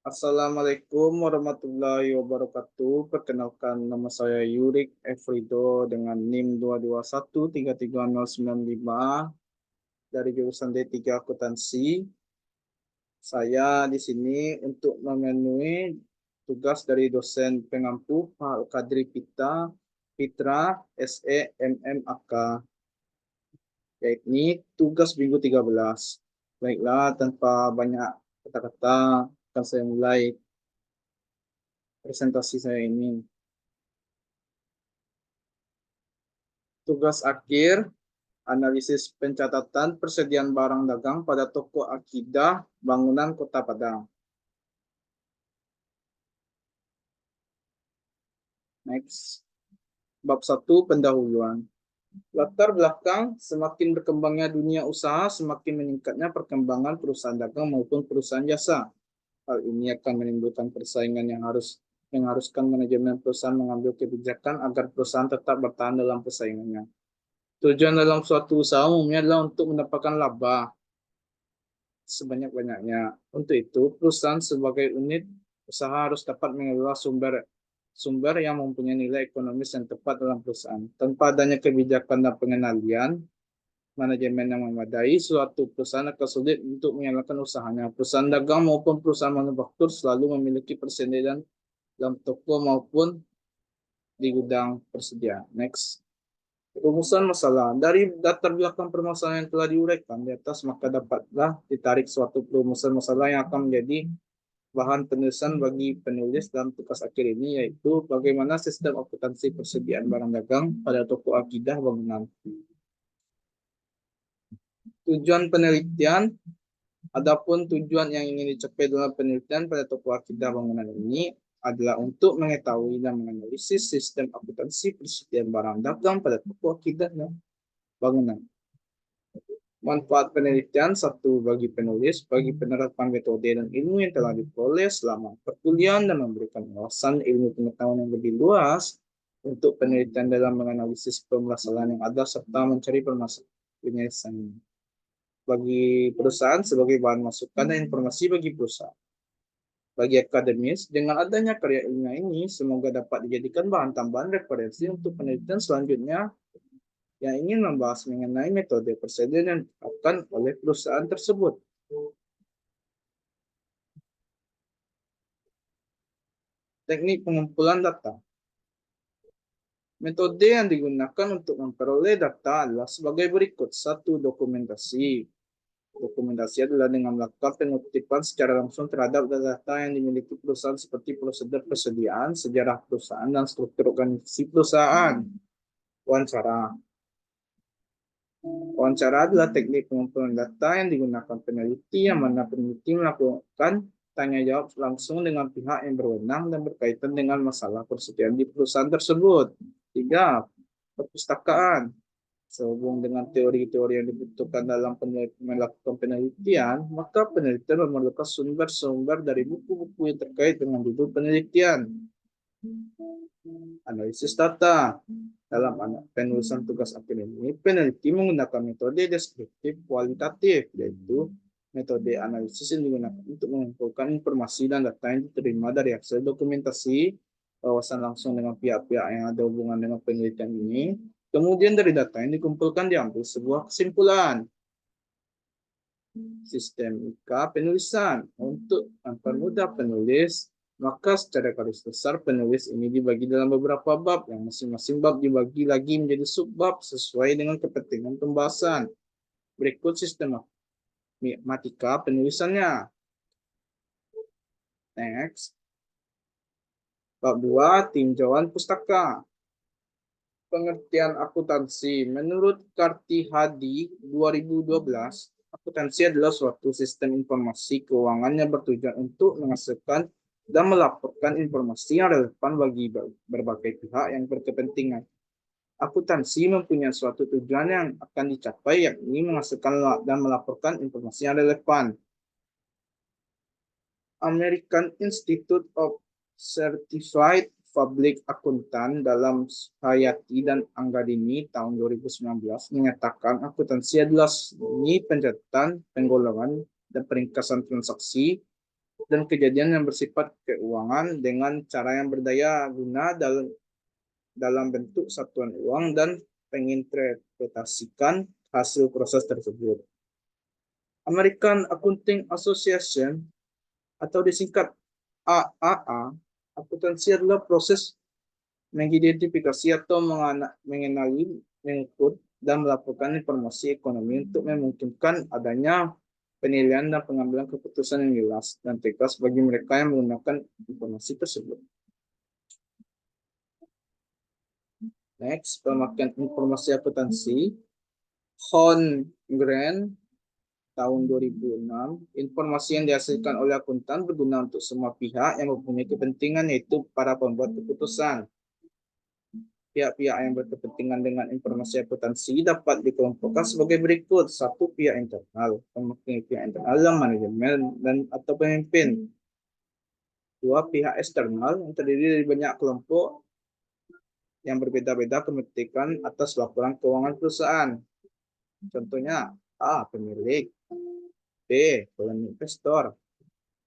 Assalamualaikum warahmatullahi wabarakatuh. Perkenalkan nama saya Yurik Efrido dengan NIM 2213395 dari jurusan D3 Akuntansi. Saya di sini untuk memenuhi tugas dari dosen pengampu Pak Kadri Fitra SE MMAK, yakni tugas minggu 13. Baiklah, tanpa banyak kata-kata, akan saya mulai presentasi saya ini. Tugas akhir, analisis pencatatan persediaan barang dagang pada toko akidah bangunan Kota Padang. Next. Bab 1, pendahuluan. Latar belakang, semakin berkembangnya dunia usaha, semakin meningkatnya perkembangan perusahaan dagang maupun perusahaan jasa. Hal ini akan menimbulkan persaingan yang mengharuskan manajemen perusahaan mengambil kebijakan agar perusahaan tetap bertahan dalam persaingannya. Tujuan dalam suatu usaha umumnya adalah untuk mendapatkan laba sebanyak-banyaknya. Untuk itu, perusahaan sebagai unit usaha harus dapat mengelola sumber yang mempunyai nilai ekonomis yang tepat dalam perusahaan. Tanpa adanya kebijakan dan pengendalian manajemen yang memadai, suatu perusahaan akan sulit untuk menjalankan usahanya. Perusahaan dagang maupun perusahaan manufaktur selalu memiliki persediaan dalam toko maupun di gudang persediaan. Next. Rumusan masalah. Dari latar belakang permasalahan yang telah diuraikan di atas, maka dapatlah ditarik suatu perumusan masalah yang akan menjadi bahan penulisan bagi penulis dalam tugas akhir ini, yaitu bagaimana sistem akuntansi persediaan barang dagang pada toko akidah bangunan. Tujuan penelitian. Adapun tujuan yang ingin dicapai dalam penelitian pada toko akidah bangunan ini adalah untuk mengetahui dan menganalisis sistem akuntansi persediaan barang dagang pada toko akidah bangunan. Manfaat penelitian, satu, bagi penulis, bagi penerapan metode dan ilmu yang telah diperoleh selama perkuliahan dan memberikan wawasan ilmu pengetahuan yang lebih luas untuk penelitian dalam menganalisis permasalahan yang ada serta mencari penyelesaian. Bagi perusahaan sebagai bahan masukan dan informasi bagi perusahaan. Bagi akademis, dengan adanya karya ilmiah ini, semoga dapat dijadikan bahan tambahan referensi untuk penelitian selanjutnya yang ingin membahas mengenai metode persediaan yang dilakukan oleh perusahaan tersebut. Teknik pengumpulan data. Metode yang digunakan untuk memperoleh data adalah sebagai berikut. Satu, dokumentasi. Dokumentasi adalah dengan melakukan pengutipan secara langsung terhadap data yang dimiliki perusahaan seperti prosedur persediaan, sejarah perusahaan, dan struktur organisasi perusahaan. Wawancara. Wawancara adalah teknik pengumpulan data yang digunakan peneliti, yang mana peneliti melakukan tanya jawab langsung dengan pihak yang berwenang dan berkaitan dengan masalah persediaan di perusahaan tersebut. Tiga, perpustakaan. Sehubung dengan teori-teori yang dibutuhkan dalam melakukan penelitian, maka penelitian memerlukan sumber-sumber dari buku-buku yang terkait dengan judul penelitian. Analisis data. Dalam penulisan tugas akhir ini, peneliti menggunakan metode deskriptif kualitatif, yaitu metode analisis yang digunakan untuk mengumpulkan informasi dan data yang diterima dari hasil dokumentasi, wawasan langsung dengan pihak-pihak yang ada hubungan dengan penelitian ini. Kemudian dari data yang dikumpulkan diambil sebuah kesimpulan. Sistemika penulisan. Untuk mempermudah penulis, maka secara garis besar penulis ini dibagi dalam beberapa bab, yang masing-masing bab dibagi lagi menjadi subbab sesuai dengan kepentingan pembahasan. Berikut sistematika penulisannya. Next. Bab 2, tinjauan pustaka. Pengertian akuntansi. Menurut Kartihadi 2012, akuntansi adalah suatu sistem informasi keuangan yang bertujuan untuk menghasilkan dan melaporkan informasi yang relevan bagi berbagai pihak yang berkepentingan. Akuntansi mempunyai suatu tujuan yang akan dicapai, yakni menghasilkan dan melaporkan informasi yang relevan. American Institute of Certified Public Accountant dalam Hayati dan Anggadini tahun 2019 menyatakan akuntansi adalah seni pencatatan, penggolongan, dan peringkasan transaksi dan kejadian yang bersifat keuangan dengan cara yang berdaya guna dalam bentuk satuan uang dan menginterpretasikan hasil proses tersebut. American Accounting Association atau disingkat AAA, akuntansi adalah proses mengidentifikasi atau mengenali, mengikut, dan melakukan informasi ekonomi untuk memungkinkan adanya penilaian dan pengambilan keputusan yang jelas dan tegas bagi mereka yang menggunakan informasi tersebut. Next, pemakaian informasi akuntansi. Holmgren tahun 2006, informasi yang dihasilkan oleh akuntan berguna untuk semua pihak yang mempunyai kepentingan, yaitu para pembuat keputusan. Pihak-pihak yang berkepentingan dengan informasi akuntansi dapat dikelompokkan sebagai berikut. Satu, pihak internal, pemakai pihak internal yang manajemen dan atau pemimpin. Dua, pihak eksternal yang terdiri dari banyak kelompok yang berbeda-beda kepentingan atas laporan keuangan perusahaan. Contohnya, A, pemilik, B, calon investor,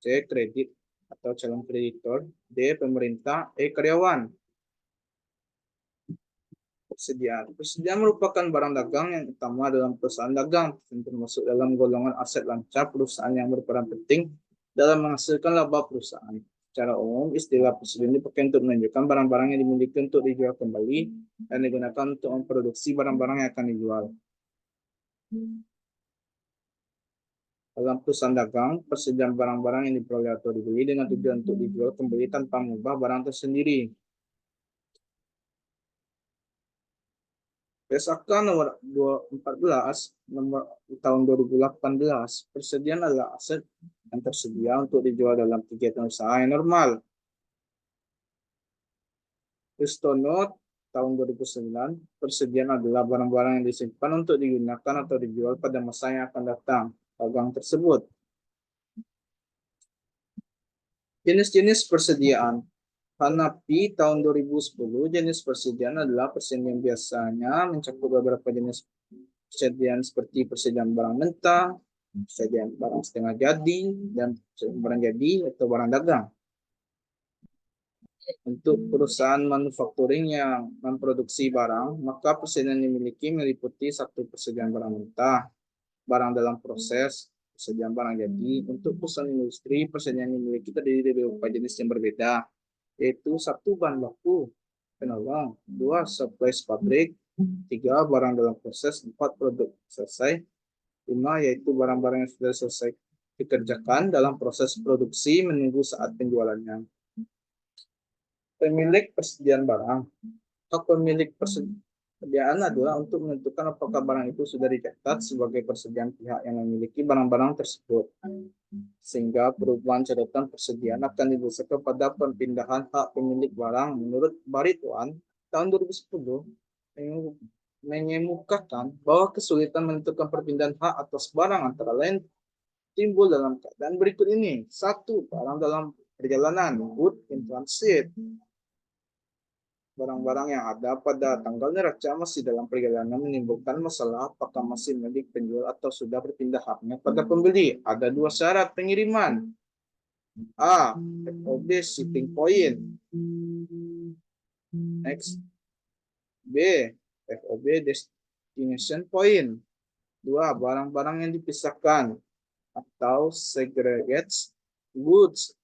C, kredit atau calon kreditor, D, pemerintah, E, karyawan. Persediaan merupakan barang dagang yang utama dalam perusahaan dagang, termasuk dalam golongan aset lancar perusahaan yang berperan penting dalam menghasilkan laba perusahaan. Secara umum, istilah persediaan dipakai untuk menunjukkan barang-barang yang dimiliki untuk dijual kembali dan digunakan untuk memproduksi barang-barang yang akan dijual. Dalam perusahaan dagang, persediaan barang-barang yang diperoleh atau dibeli dengan tujuan untuk dijual kembali tanpa mengubah barang tersendiri. PSAK nomor 214 nomor tahun 2018, persediaan adalah aset yang tersedia untuk dijual dalam kegiatan usaha yang normal. Kristono tahun 2009, persediaan adalah barang-barang yang disimpan untuk digunakan atau dijual pada masa yang akan datang. Dagang tersebut. Jenis-jenis persediaan. Hanapi tahun 2010, jenis persediaan adalah persediaan biasanya mencakup beberapa jenis persediaan seperti persediaan barang mentah, persediaan barang setengah jadi, dan barang jadi atau barang dagang. Untuk perusahaan manufacturing yang memproduksi barang, maka persediaan yang dimiliki meliputi satu, persediaan barang mentah, barang dalam proses, persediaan barang jadi. Untuk perusahaan industri, persediaan yang dimiliki terdiri dari beberapa jenis yang berbeda, yaitu satu, bahan baku penolong, dua, supplies pabrik, tiga, barang dalam proses, empat, produk selesai, lima, yaitu barang-barang yang sudah selesai dikerjakan dalam proses produksi menunggu saat penjualannya. Pemilik persediaan barang. Hak pemilik persediaan adalah untuk menentukan apakah barang itu sudah dicatat sebagai persediaan pihak yang memiliki barang-barang tersebut, sehingga perubahan catatan persediaan akan didasarkan pada perpindahan hak pemilik barang. Menurut Barituan tahun 2010 mengemukakan bahwa kesulitan menentukan perpindahan hak atas barang antara lain timbul dalam keadaan berikut ini. Satu, barang dalam perjalanan, good in transit. Barang-barang yang ada pada tanggal neraca masih dalam perjalanan menimbulkan masalah apakah masih milik penjual atau sudah berpindah haknya pada pembeli. Ada dua syarat pengiriman. A, FOB shipping point. Next. B, FOB destination point. Dua, barang-barang yang dipisahkan atau segregated goods.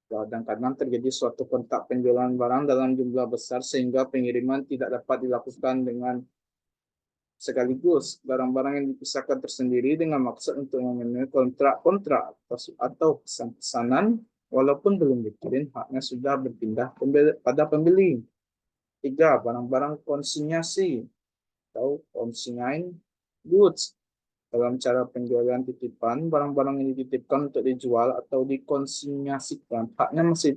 Kadang-kadang terjadi suatu kontak penjualan barang dalam jumlah besar sehingga pengiriman tidak dapat dilakukan dengan sekaligus. Barang-barang yang dipisahkan tersendiri dengan maksud untuk memenuhi kontrak-kontrak atau pesanan walaupun belum dikirim, haknya sudah berpindah pada pembeli. Tiga, barang-barang konsinyasi atau consigned goods. Dalam cara penjualan titipan, barang-barang yang dititipkan untuk dijual atau dikonsinyasikan, haknya masih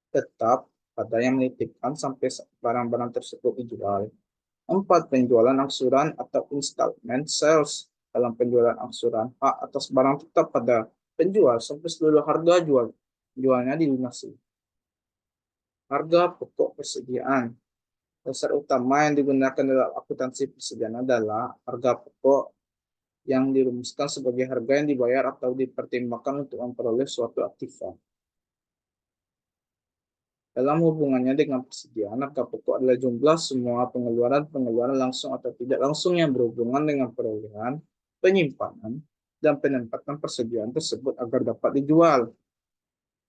tetap pada yang menitipkan sampai barang-barang tersebut dijual. Empat, penjualan angsuran atau installment sales. Dalam penjualan angsuran, hak atas barang tetap pada penjual sampai seluruh harga jualnya dilunasi. Harga pokok persediaan. Dasar utama yang digunakan dalam akuntansi persediaan adalah harga pokok yang dirumuskan sebagai harga yang dibayar atau dipertimbangkan untuk memperoleh suatu aktiva. Dalam hubungannya dengan persediaan, harga pokok adalah jumlah semua pengeluaran langsung atau tidak langsung yang berhubungan dengan perolehan, penyimpanan, dan penempatan persediaan tersebut agar dapat dijual.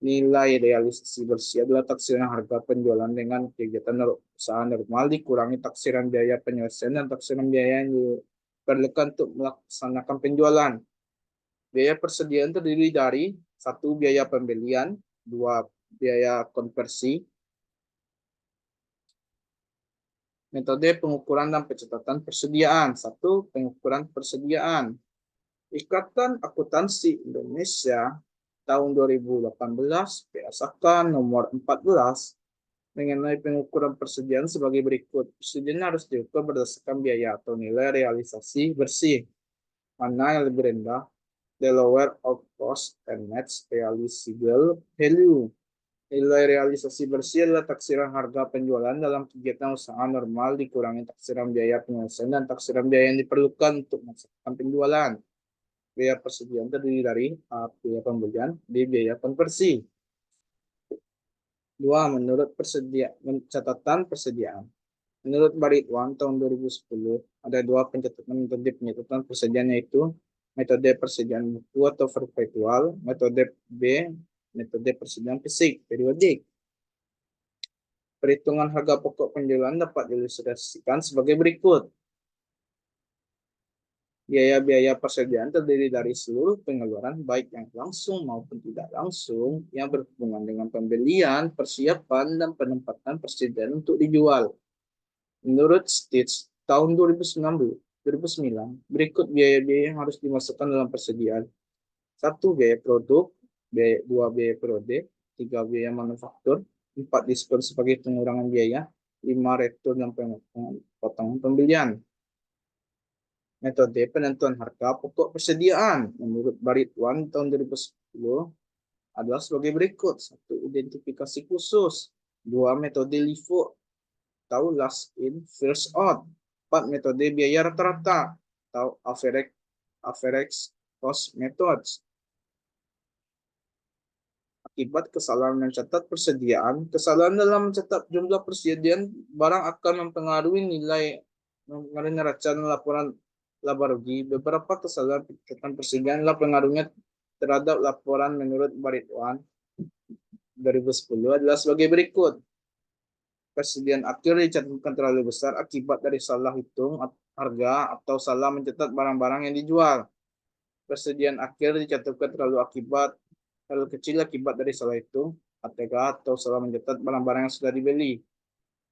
Nilai realisasi bersih adalah taksiran harga penjualan dengan kegiatan usaha normal dikurangi taksiran biaya penyelesaian dan taksiran biaya yang diperlukan untuk melaksanakan penjualan. Biaya persediaan terdiri dari 1. Biaya pembelian, 2. Biaya konversi. Metode pengukuran dan pencatatan persediaan. 1. Pengukuran persediaan. Ikatan Akuntansi Indonesia tahun 2018 PSAK nomor 14 mengenai pengukuran persediaan sebagai berikut. Persediaan harus diukur berdasarkan biaya atau nilai realisasi bersih. Mana yang lebih rendah? The lower of cost and net realizable value. Nilai realisasi bersih adalah taksiran harga penjualan dalam kegiatan usaha normal dikurangi taksiran biaya penyelesaian dan taksiran biaya yang diperlukan untuk melaksanakan penjualan. Biaya persediaan terdiri dari A. Biaya pembelian, B. Biaya konversi. 2. Menurut catatan persediaan. Menurut Baritwan tahun 2010, ada 2 metode pencatatan persediaan, yaitu metode persediaan mutu atau perpetual, metode B, metode persediaan fisik, periodik. Perhitungan harga pokok penjualan dapat diilustrasikan sebagai berikut. Biaya-biaya persediaan terdiri dari seluruh pengeluaran baik yang langsung maupun tidak langsung yang berhubungan dengan pembelian, persiapan, dan penempatan persediaan untuk dijual. Menurut Stitch tahun 2009, berikut biaya-biaya yang harus dimasukkan dalam persediaan. 1. Biaya produk, 2. Biaya periode, 3. Biaya manufaktur, 4. Diskon sebagai pengurangan biaya, 5. Retur dan potongan pembelian. Metode penentuan harga pokok persediaan menurut Baritwan tahun 2010 adalah sebagai berikut. 1. Identifikasi khusus. 2. Metode LIFO atau last in first out. 4. Metode biaya rata-rata atau average cost methods. Akibat kesalahan mencatat persediaan, kesalahan dalam mencatat jumlah persediaan barang akan mempengaruhi neraca dan laporan laba rugi. Beberapa kesalahan pencatatan persediaan adalah pengaruhnya terhadap laporan menurut Baritwan 2010 adalah sebagai berikut. Persediaan akhir dicatatkan terlalu besar akibat dari salah hitung harga atau salah mencatat barang-barang yang dijual. Persediaan akhir dicatatkan terlalu kecil akibat dari salah hitung atau salah mencatat barang-barang yang sudah dibeli.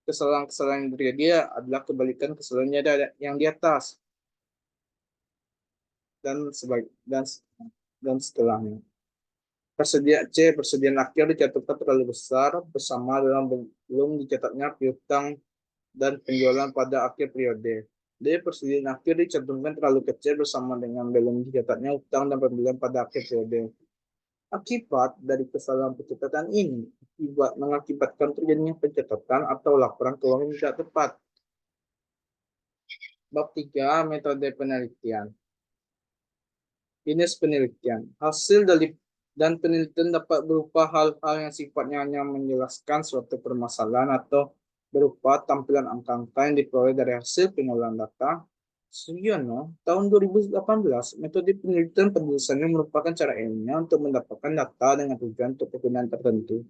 Kesalahan-kesalahan yang terjadi adalah kebalikan kesalahan yang di atas dan setelahnya. Persediaan akhir dicatatkan terlalu besar bersama dalam belum dicatatnya piutang dan penjualan pada akhir periode. D. Persediaan akhir dicantumkan terlalu kecil bersama dengan belum dicatatnya utang dan pembelian pada akhir periode. Akibat dari kesalahan pencatatan ini mengakibatkan terjadinya pencatatan atau laporan keuangan tidak tepat. Bab 3. Metode penelitian. Jenis penelitian. Hasil dan penelitian dapat berupa hal-hal yang sifatnya hanya menjelaskan suatu permasalahan atau berupa tampilan angka-angka yang diperoleh dari hasil pengolahan data. Sugiono, tahun 2018, metode penelitian penulisannya merupakan cara ilmiah untuk mendapatkan data dengan tujuan untuk kegunaan tertentu.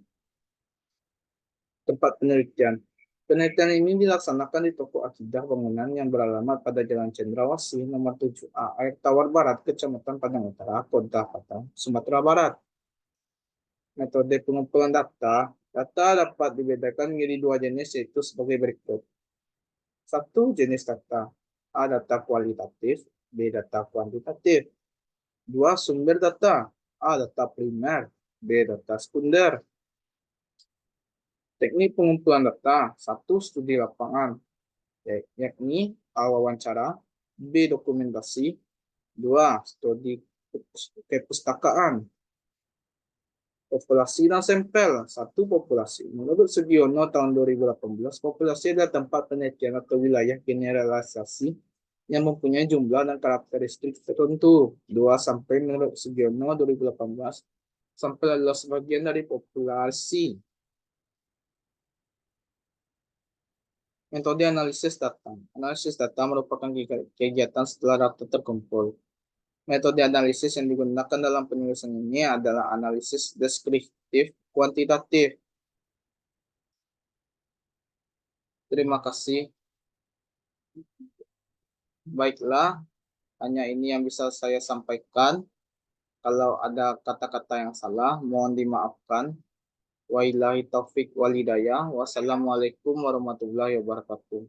Tempat penelitian. Penelitian ini dilaksanakan di toko akidah bangunan yang beralamat pada Jalan Cendrawasih nomor 7A, Air Tawar Barat, Kecamatan Padang Utara, Kota Padang, Sumatera Barat. Metode pengumpulan data. Data dapat dibedakan menjadi 2 jenis, yaitu sebagai berikut. 1. Jenis data. A. Data kualitatif, B. Data kuantitatif. 2. Sumber data. A. Data primer, B. Data sekunder. Teknik pengumpulan data. 1. Studi lapangan, yakni A. Wawancara, B. Dokumentasi, 2. Studi kepustakaan. Populasi dan sampel. 1. Populasi. Menurut Sugiono tahun 2018, populasi adalah tempat penelitian atau wilayah generalisasi yang mempunyai jumlah dan karakteristik tertentu. 2 sampai menurut Sugiono 2018 sampai adalah sebagian dari populasi. Metode analisis data. Analisis data merupakan kegiatan setelah data terkumpul. Metode analisis yang digunakan dalam penulisan ini adalah analisis deskriptif kuantitatif. Terima kasih. Baiklah, hanya ini yang bisa saya sampaikan. Kalau ada kata-kata yang salah, mohon dimaafkan. Wabillahi taufik walhidayah. Wassalamualaikum warahmatullahi wabarakatuh.